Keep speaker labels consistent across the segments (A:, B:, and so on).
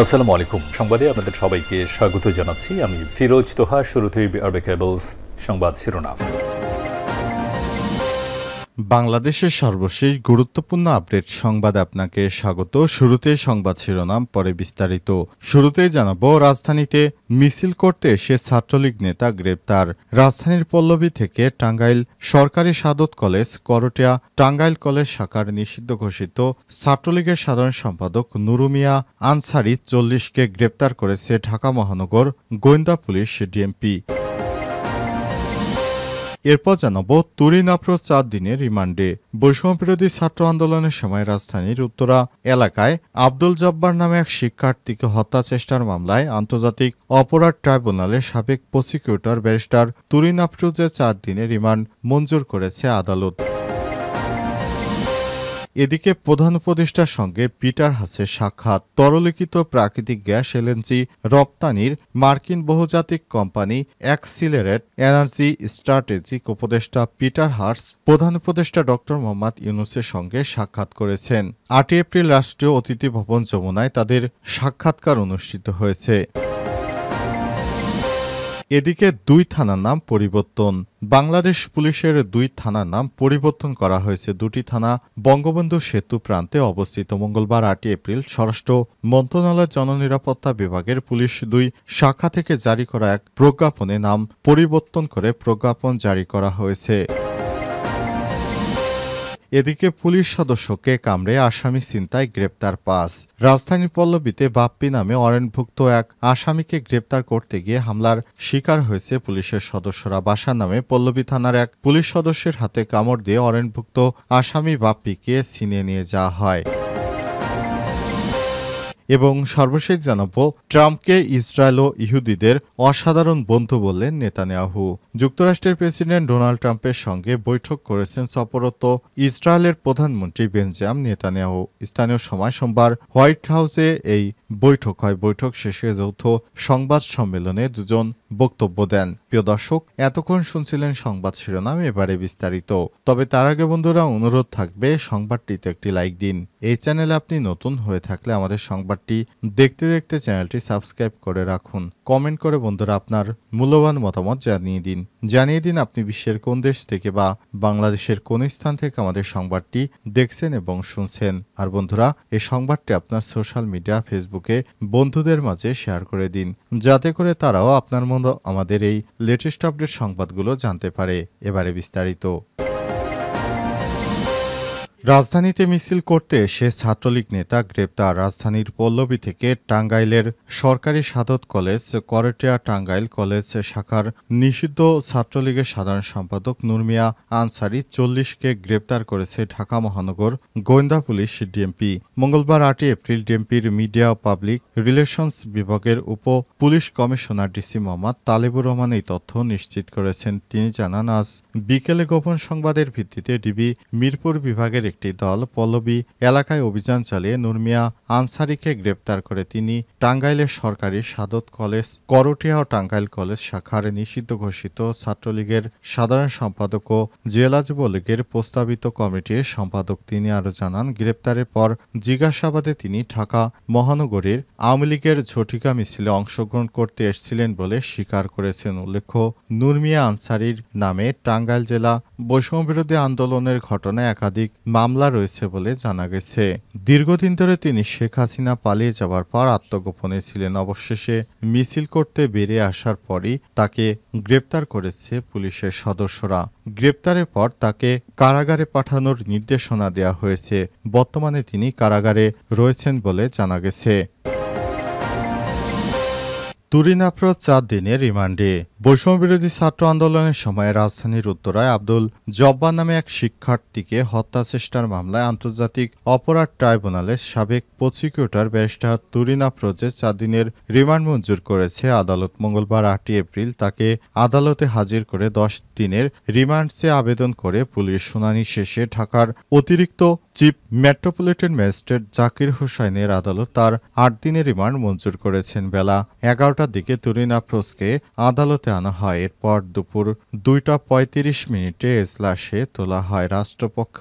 A: আসসালামু আলাইকুম। সংবাদে আপনাদের সবাইকে স্বাগত জানাচ্ছি। আমি ফিরোজ তোহা। শুরুতেই আরবে কেবলস সংবাদ শিরোনাম।
B: বাংলাদেশের সর্বশেষ গুরুত্বপূর্ণ আপডেট সংবাদে আপনাকে স্বাগত। শুরুতে সংবাদ শিরোনাম, পরে বিস্তারিত। শুরুতেই জানাবো, রাজধানীতে মিছিল করতে এসে ছাত্রলীগ নেতা গ্রেপ্তার। রাজধানীর পল্লবী থেকে টাঙ্গাইল সরকারি সাদত কলেজ, করটিয়া টাঙ্গাইল কলেজ শাখার নিষিদ্ধ ঘোষিত ছাত্রলীগের সাধারণ সম্পাদক নুরু মিয়া আনসারি ৪০কে গ্রেপ্তার করেছে ঢাকা মহানগর গোয়েন্দা পুলিশ ডিএমপি। এরপর জানাবো, তুরিন আফরোজ ৪ দিনের রিমান্ডে। বৈষম্যবিরোধী ছাত্র আন্দোলনের সময় রাজধানীর উত্তরা এলাকায় আব্দুল জব্বার নামে এক শিক্ষার্থীকে হত্যা চেষ্টার মামলায় আন্তর্জাতিক অপরাধ ট্রাইব্যুনালের সাবেক প্রসিকিউটর ব্যারিস্টার তুরিন আফরোজের ৪ দিনের রিমান্ড মঞ্জুর করেছে আদালত। এদিকে প্রধান উপদেষ্টার সঙ্গে পিটার হাসের সাক্ষাৎ। তরলিখিত প্রাকৃতিক গ্যাস এলএনজি রপ্তানির মার্কিন বহুজাতিক কোম্পানি অ্যাক্সিলারেট এনার্জি স্ট্র্যাটেজিক উপদেষ্টা পিটার হাস প্রধান উপদেষ্টা ড মোহাম্মদ ইউনূসের সঙ্গে সাক্ষাৎ করেছেন। ৮ এপ্রিল রাষ্ট্রীয় অতিথি ভবন যমুনায় তাদের সাক্ষাৎকার অনুষ্ঠিত হয়েছে। এদিকে ২ থানার নাম পরিবর্তন। বাংলাদেশ পুলিশের ২ থানার নাম পরিবর্তন করা হয়েছে। ২টি থানা বঙ্গবন্ধু সেতু প্রান্তে অবস্থিত। মঙ্গলবার ৮ এপ্রিল স্বরাষ্ট্র মন্ত্রণালয়ের জননিরাপত্তা বিভাগের পুলিশ ২ শাখা থেকে জারি করা এক প্রজ্ঞাপনে নাম পরিবর্তন করে প্রজ্ঞাপন জারি করা হয়েছে। এদিকে পুলিশ সদস্যকে কামড়ে আসামি ছিনতাই গ্রেপ্তার ৫। রাজধানীর পল্লবীতে বাপ্পি নামে ওয়ারেন্টভুক্ত এক আসামিকে গ্রেপ্তার করতে গিয়ে হামলার শিকার হয়েছে পুলিশের সদস্যরা। বাসা নামে পল্লবী থানার এক পুলিশ সদস্যের হাতে কামড় দিয়ে ওয়ারেন্টভুক্ত আসামি বাপ্পিকে ছিনিয়ে নিয়ে যাওয়া হয়। এবং সর্বশেষ জানাবো, ট্রাম্পকে ইসরায়েল ও ইহুদিদের অসাধারণ বন্ধু বললেন নেতানিয়াহু। যুক্তরাষ্ট্রের প্রেসিডেন্ট ডোনাল্ড ট্রাম্পের সঙ্গে বৈঠক করেছেন সফররত ইসরায়েলের প্রধানমন্ত্রী বেঞ্জামিন নেতানিয়াহু। স্থানীয় সময় সোমবার হোয়াইট হাউসে এই বৈঠক হয়। বৈঠক শেষে যৌথ সংবাদ সম্মেলনে দুজন বক্তব্য দেন। প্রিয় দর্শক, এতক্ষণ শুনছিলেন সংবাদ শিরোনাম, এবারে বিস্তারিত। তবে তার আগে বন্ধুরা, অনুরোধ থাকবে সংবাদটিতে একটি লাইক দিন। এই চ্যানেলে আপনি নতুন হয়ে থাকলে আমাদের সংবাদটি দেখতে দেখতে চ্যানেলটি সাবস্ক্রাইব করে রাখুন। কমেন্ট করে বন্ধুরা আপনার মূল্যবান মতামত জানিয়ে দিন আপনি বিশ্বের কোন দেশ থেকে বা বাংলাদেশের কোন স্থান থেকে আমাদের সংবাদটি দেখছেন এবং শুনছেন। আর বন্ধুরা, এই সংবাদটি আপনার সোশ্যাল মিডিয়া ফেসবুকে বন্ধুদের মাঝে শেয়ার করে দিন, যাতে করে তারাও আপনার মতো আমাদের এই লেটেস্ট আপডেট সংবাদগুলো জানতে পারে। এবারে বিস্তারিত। রাজধানীতে মিছিল করতে এসে ছাত্রলীগ নেতা গ্রেপ্তার। রাজধানীর পল্লবী থেকে টাঙ্গাইলের সরকারি সাদত কলেজ, করটিয়া টাঙ্গাইল কলেজ শাখার নিষিদ্ধ ছাত্রলীগের সাধারণ সম্পাদক নুরু মিয়া আনসারি ৪০কে গ্রেপ্তার করেছে ঢাকা মহানগর গোয়েন্দা পুলিশ ডিএমপি। মঙ্গলবার ৮ এপ্রিল ডিএমপির মিডিয়া ও পাবলিক রিলেশনস বিভাগের উপ police commissioner DC Mohammad Talebur Rahman এই তথ্য নিশ্চিত করেছেন। তিনি জানান, আজ বিকেলে গোপন সংবাদের ভিত্তিতে ডিবি মিরপুর বিভাগের একটি দল পল্লবী এলাকায় অভিযান চালিয়ে নুরু মিয়া আনসারিকে গ্রেপ্তার করে। তিনি টাঙ্গাইলের সরকারি সাদত কলেজ, করটিয়া ও টাঙ্গাইল কলেজ শাখার নিষিদ্ধ ঘোষিত ছাত্রলীগের সাধারণ সম্পাদক ও জেলা যুবলীগের প্রস্তাবিত কমিটির সম্পাদক। তিনি আরও জানান, গ্রেপ্তারের পর জিজ্ঞাসাবাদে তিনি ঢাকা মহানগরীর আওয়ামী লীগের ঝটিকা মিছিলে অংশগ্রহণ করতে এসেছিলেন বলে স্বীকার করেছেন। উল্লেখ্য, নুরু মিয়া আনসারির নামে টাঙ্গাইল জেলা বৈষম্যবিরোধী আন্দোলনের ঘটনায় একাধিক মামলা রয়েছে বলে জানা গেছে। দীর্ঘদিন ধরে তিনি শেখ হাসিনা পালিয়ে যাওয়ার পর আত্মগোপনে ছিলেন। অবশেষে মিছিল করতে বেরিয়ে আসার পরই তাকে গ্রেপ্তার করেছে পুলিশের সদস্যরা। গ্রেপ্তারের পর তাকে কারাগারে পাঠানোর নির্দেশনা দেওয়া হয়েছে। বর্তমানে তিনি কারাগারে রয়েছেন বলে জানা গেছে। তুরিন আফরোজ ৪ দিনের রিমান্ডে। বৈষম্যবিরোধী ছাত্র আন্দোলনের সময় রাজধানীর উত্তরায় আব্দুল জব্বার নামে এক শিক্ষার্থীকে হত্যা চেষ্টার মামলায় আন্তর্জাতিক অপরাধ ট্রাইব্যুনালের সাবেক প্রসিকিউটর ব্যারিস্টার তুরিন আফরোজের ৪ দিনের রিমান্ড মঞ্জুর করেছে আদালত। মঙ্গলবার ৮ এপ্রিল তাকে আদালতে হাজির করে ১০ দিনের রিমান্ড চেয়ে আবেদন করে পুলিশ। শুনানি শেষে ঢাকার অতিরিক্ত চিফ মেট্রোপলিটন ম্যাজিস্ট্রেট জাকির হোসাইনের আদালত তার ৮ দিনের রিমান্ড মঞ্জুর করেছেন। বেলা ১১ 12টার দিকে তুরিন আফরোজকে আদালতে আনা হয়। এরপর দুপুর 2টা 35 মিনিটে এজলাসে তোলা হয়। রাষ্ট্রপক্ষ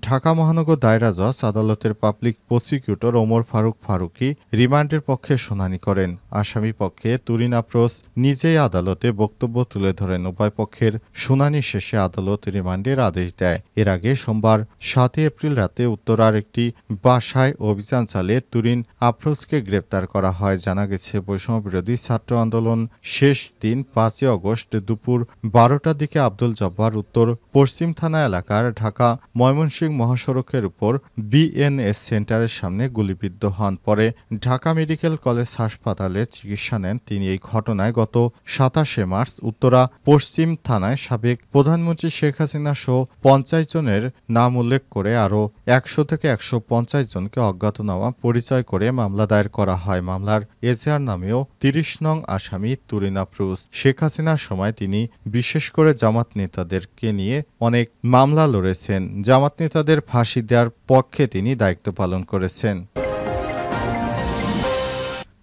B: ঢাকা মহানগর দায়রা জজ আদালতের পাবলিক প্রসিকিউটর ওমর ফারুক ফারুকী রিমান্ডের পক্ষে শুনানি করেন। আসামি পক্ষে তুরিন আফরোজ নিজেই আদালতে বক্তব্য তুলে ধরেন। উভয় পক্ষের শুনানি শেষে আদালত রিমান্ডের আদেশ দেয়। এর আগে সোমবার 7 এপ্রিল রাতে উত্তরার একটি বাসায় অভিযান চালিয়ে তুরিন আফরোজকে গ্রেপ্তার করা হয়। জানা গেছে, বৈষম্যবিরোধী ছাত্র আন্দোলন শেষ দিন 5 আগস্ট দুপুর 12টার দিকে আব্দুল জব্বার উত্তর পশ্চিম থানা এলাকার ঢাকা ময়মনসিংহ মহাসড়কের উপর বিএনএস সেন্টারের সামনে গুলিবিদ্ধ হন। পরে ঢাকা মেডিকেল কলেজ হাসপাতালে চিকিৎসা নেন তিনি। এই ঘটনায় গত 27 মার্চ উত্তরা পশ্চিম থানায় সাবেক প্রধানমন্ত্রী শেখ হাসিনা সহ 50 জনের নাম উল্লেখ করে আরও 100 থেকে 150 জনকে অজ্ঞাতনামা পরিচয় করে মামলা দায়ের করা হয়। মামলার এজাহার নামেও 30 নং আসামি তুরিন আফরোজ। শেখ হাসিনার সময় তিনি বিশেষ করে জামাত নেতাদেরকে নিয়ে অনেক মামলা লড়েছেন। জামাত নেতাদের ফাঁসি দেওয়ার পক্ষে তিনি দায়িত্ব পালন করেছেন।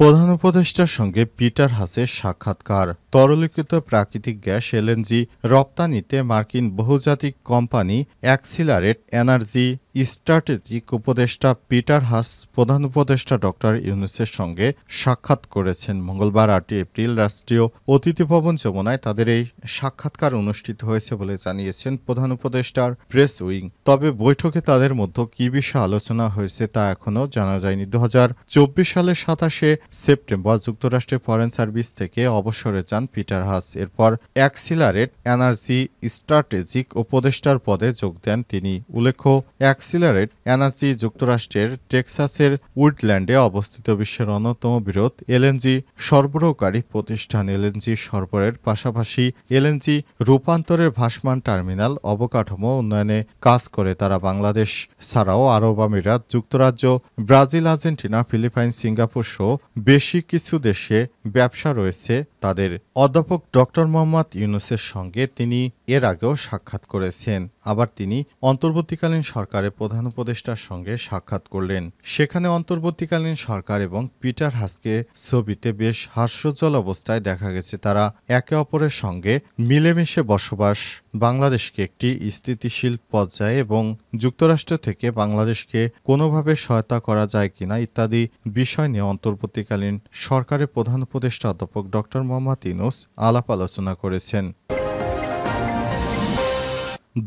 B: প্রধান উপদেষ্টার সঙ্গে পিটার হাসের সাক্ষাৎকার। তরলীকৃত প্রাকৃতিক গ্যাস এলএনজি রপ্তানিতে মার্কিন বহুজাতিক কোম্পানি অ্যাক্সিলারেট এনার্জি স্ট্র্যাটেজিক উপদেষ্টা পিটার হাস প্রধান উপদেষ্টা ডক্টর ইউনূসের সঙ্গে সাক্ষাৎ করেছেন। মঙ্গলবার 8 এপ্রিল রাষ্ট্রীয় অতিথি ভবন যমুনায় তাদের এই সাক্ষাৎকার অনুষ্ঠিত হয়েছে বলে জানিয়েছেন প্রধান উপদেষ্টার প্রেস উইং। তবে বৈঠকে তাদের মধ্যে কী বিষয়ে আলোচনা হয়েছে তা এখনও জানা যায়নি। 2024 সালের 27 সেপ্টেম্বর যুক্তরাষ্ট্রের ফরেন সার্ভিস থেকে অবসরে যান পিটার হাস। এরপর অ্যাক্সিলারেট এনার্জি স্ট্র্যাটেজিক উপদেষ্টার পদে যোগ দেন তিনি। উল্লেখ্য, অ্যাক্সিলারেট এনার্জি যুক্তরাষ্ট্রের টেক্সাসের উডল্যান্ডে অবস্থিত বিশ্বের অন্যতম বৃহৎ এলএনজি সরবরাহকারী প্রতিষ্ঠান। এলএনজি সরবরাহের পাশাপাশি এলএনজি রূপান্তরের ভাসমান টার্মিনাল অবকাঠামো উন্নয়নে কাজ করে তারা। বাংলাদেশ ছাড়াও আরব আমিরাত, যুক্তরাজ্য, ব্রাজিল, আর্জেন্টিনা, ফিলিপাইন, সিঙ্গাপুর সহ বেশি কিছু দেশে ব্যবসা রয়েছে তাদের। অধ্যাপক ডক্টর মোহাম্মদ ইউনূসের সঙ্গে তিনি এর আগেও সাক্ষাৎ করেছেন। আবার তিনি অন্তর্বর্তীকালীন সরকারের প্রধান উপদেষ্টার সঙ্গে সাক্ষাৎ করলেন। সেখানে অন্তর্বর্তীকালীন সরকার এবং পিটার হাসকে ছবিতে বেশ হাস্যোজ্জ্বল অবস্থায় দেখা গেছে। তারা একে অপরের সঙ্গে মিলেমিশে বসবাস, বাংলাদেশকে একটি স্থিতিশীল পর্যায়ে এবং যুক্তরাষ্ট্র থেকে বাংলাদেশকে কোনোভাবে সহায়তা করা যায় কিনা ইত্যাদি বিষয় নিয়ে অন্তর্বর্তীকালীন সরকারের প্রধান উপদেষ্টা অধ্যাপক ডক্টর মোহাম্মদ ইউনূস আলাপ আলোচনা করেছেন।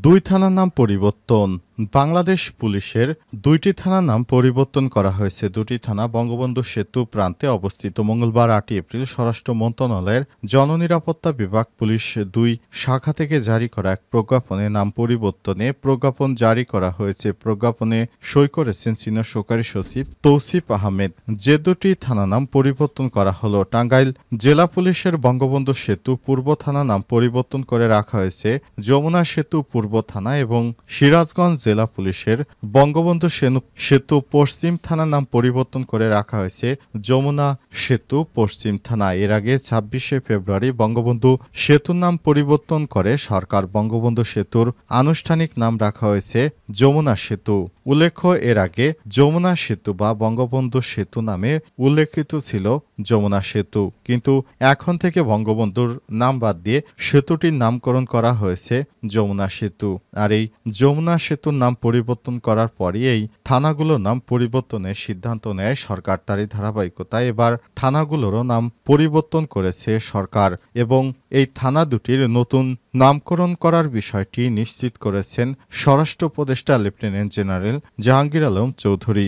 B: 2 থানার নাম পরিবর্তন। বাংলাদেশ পুলিশের 2টি থানার নাম পরিবর্তন করা হয়েছে। 2টি থানা বঙ্গবন্ধু সেতু প্রান্তে অবস্থিত। মঙ্গলবার 8 এপ্রিল স্বরাষ্ট্র মন্ত্রণালয়ের জননিরাপত্তা বিভাগ পুলিশ 2 শাখা থেকে জারি করা এক প্রজ্ঞাপনে নাম পরিবর্তনে প্রজ্ঞাপন জারি করা হয়েছে। প্রজ্ঞাপনে সই করেছেন সিনিয়র সহকারী সচিব তৌসিফ আহমেদ। যে 2টি থানা নাম পরিবর্তন করা হলো, টাঙ্গাইল জেলা পুলিশের বঙ্গবন্ধু সেতু পূর্ব থানা নাম পরিবর্তন করে রাখা হয়েছে যমুনা সেতু পূর্ব থানা এবং সিরাজগঞ্জ জেলা পুলিশের বঙ্গবন্ধু সেতু পশ্চিম থানার নাম পরিবর্তন করে রাখা হয়েছে যমুনা সেতু পশ্চিম থানা। এর আগে 26 ফেব্রুয়ারি বঙ্গবন্ধু সেতুর নাম পরিবর্তন করে সরকার। বঙ্গবন্ধু সেতুর আনুষ্ঠানিক নাম রাখা হয়েছে যমুনা সেতু। উল্লেখ্য, এর আগে যমুনা সেতু বা বঙ্গবন্ধু সেতু নামে উল্লেখিত ছিল যমুনা সেতু, কিন্তু এখন থেকে বঙ্গবন্ধুর নাম বাদ দিয়ে সেতুটির নামকরণ করা হয়েছে যমুনা সেতু। আর এই যমুনা সেতুর নাম পরিবর্তন করার পরই এই থানাগুলোর নাম পরিবর্তনের সিদ্ধান্ত নেয় সরকার। তারই ধারাবাহিকতায় এবার থানাগুলোরও নাম পরিবর্তন করেছে সরকার এবং এই থানা দুটির নতুন নামকরণ করার বিষয়টি নিশ্চিত করেছেন স্বরাষ্ট্র উপদেষ্টা লেফটেন্যান্ট জেনারেল জাহাঙ্গীর আলম চৌধুরী।